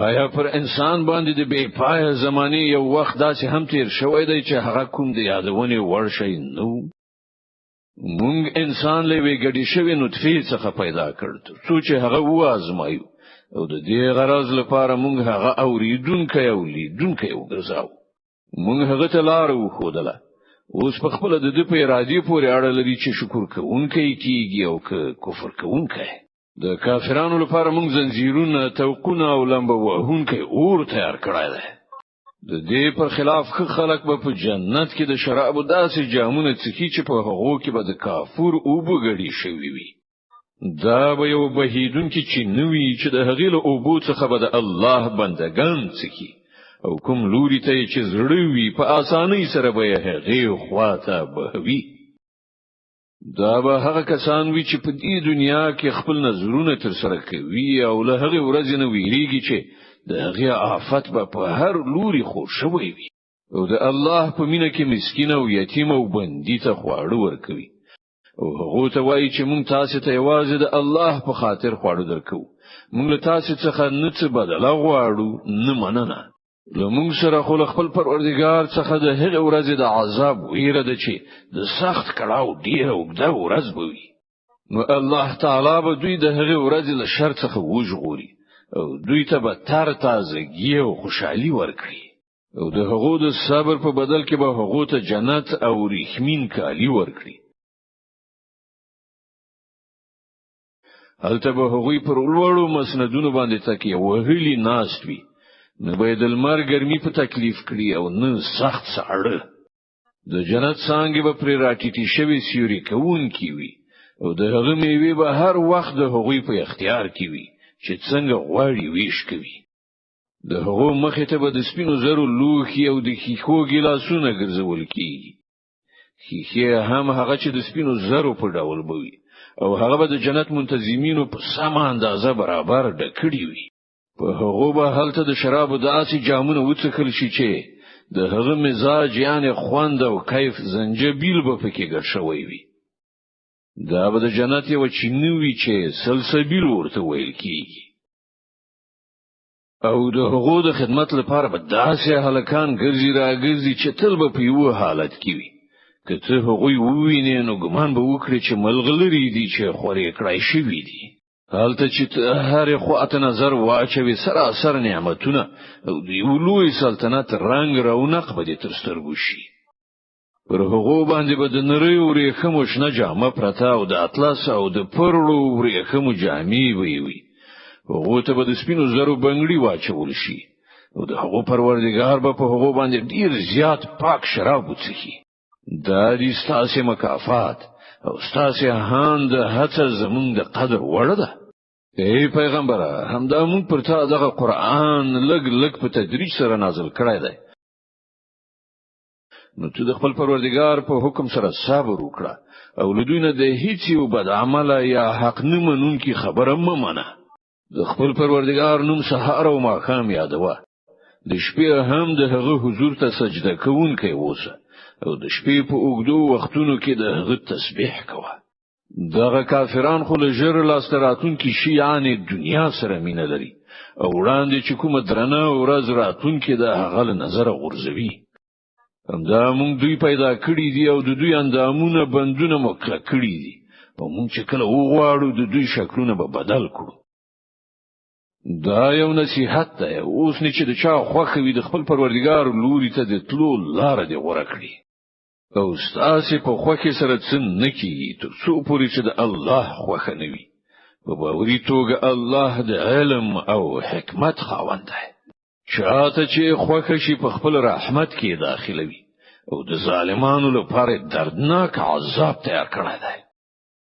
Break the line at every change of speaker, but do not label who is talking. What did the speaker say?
آیا پر انسان باندې د بے پایه زمانه یو وخت داسې هم تیر شوی دی چې هغه کوم د یادونې وړ شي نو مونږ انسان له ویګړې شوی نطفه څخه پیدا کړ څو چې هغه وازمایو او د دې غرض لپاره مونږ هغه اوریدونکو او لیدونکو وګرځاو مونږ هغه ته لار وښودله اوس په خپل د دې په ارادي پورې اړه لري چې شکر کوونکی کیږي او کفر کوونکی د کافرانو لپاره مونږ زنجیرونه توقونه او لمبه وهونکي اور تیار کړای دی د دې پر خلاف خلک به په جنت کې د شراب داسې جامونه څکي چې په هغو کې به د کافور او بغړي شوی وي دا به یو بهیدونکي چې نوې چې د هغې له اوبو څخه به د الله بندگان څکي او کوم لوري ته چې زړه وي په اسانۍ سره به هغې خواته بهوي دا به هغه کسان وي چې په دې دنیا کې خپل نظرونه تر سره کوي او له هغه ورځې نه ویریږي چې د هغه آفت به په هر لوري خو شوی وي او د الله په مینه کې مسکین او یتیم او بندي ته خواړه ورکوي او هغه ته وایي چې مونږ تاسو ته یوازې د الله په خاطر خواړه درکو مونږ له تاسو څخه نه څه بدله غواړو نه مننه لمونږ سره خو خپل پروردگار څخه د هغه ورځې د عذاب ویره ده چې د سخت کړهو ډیره وګړه ورځ بوي نو الله تعالی به دوی د هغه ورځې له شر څخه وژغوري او دوی ته به تر تازگی او خوشحالي ورکړي او د هغو د صبر په بدل کې به هغو ته جنت او ریحمین کالی ورکړي هلته به هغوی پر لوړو مسندونو باندې تکیه وهلي ناست وي نه باید المر ګرمي په تکلیف کړي او نه سخت ساړه د جنت څنګه به پر راټیټي شوی سیوري کوون کی وي او د هغه میوه به هر وخت د هغوی په اختیار کې وي چې څنګه غواړي ویش کوي د هغو مخې ته به د سپینو زرو لوخي او د خيخو ګلاسونه ګرځول کیږي خيخه هم هغه چې د سپینو زرو په ډول بوي او هغه به د جنت منتظمینو په سمه اندازه برابر ډکړي وي په هغه به هلته د شراب داسې جامونه وڅکل شي چې د هغه مزاج یعنی خوند او کیف زنجبیل به پکې ګر شوی وي دا به د جنت یو چینوي چې سلسبیل ورته ویل کیږي او د هغه د خدمت لپاره به داسې هلکان ګرځي راګرځي چې تل به په یو حالت کې وي کته هغه وویني نو ګمان به وکړي چې ملغلري دي چې خوري کړای شوی دي حالت چې هر خواته نظر واچوي سراسر نعمتونه او دی ولوی سلطنت رنگ رونق به تر سترګو شي پر هغه باندې به د نری ورېخمو شنه جامه پرتا او د اطلس او د پرلو ورېخمو جامې وي هغه ته به د سپینو زرو بنگړي واچول شي او د هغه پروردگار به په هغه باندې ډیر زیات پاک شراب وڅخي دا دي ستاسو مکافات او ستاسو هاند هڅه زمونږ د قدر وړ ده ای پیغمبره همدا مونږ پر تا دغه قران لګ په تدریج سره نازل کړی دی نو ته د خپل پروردگار په حکم سره صبر وکړه او لدونه د هیڅ یو بد عمل یا حق نه منونکي خبره ممنه د خپل پروردگار نوم سحر او ماښام یادوه د شپې هم د هغه حضور ته سجده کوونکی اوسه او د شپې په اوږدو وختونو کې د هغه تسبیح کوه دغه کافران خو له جر لاستراتون کې شیعان دنیا سره مینه لري او وړاندې چې کومه درنه ورځ راتون کې د هغه نظر غورځوي همدا مونږ دوی پیدا کړی دي او د دوی اندامونه بندونه مکړه کړی دي او مونږ چې کله وغواړو د دوی شکلونه به بدل کړو دا یو نصیحت ده اوس نه چې د چا خوخه وي د خپل پروردگار لوري ته د تلو لار دی غوړه کړی او ستاسو په خوخه سره څن نکي تر څو پورې چې د الله خوخه نوي په باوري توګه الله د علم او حکمت خاوند دی چاته چې خوخه شي په خپل رحمت کې داخلوي او د ظالمانو لپاره دردناک عذاب تیار کړی دی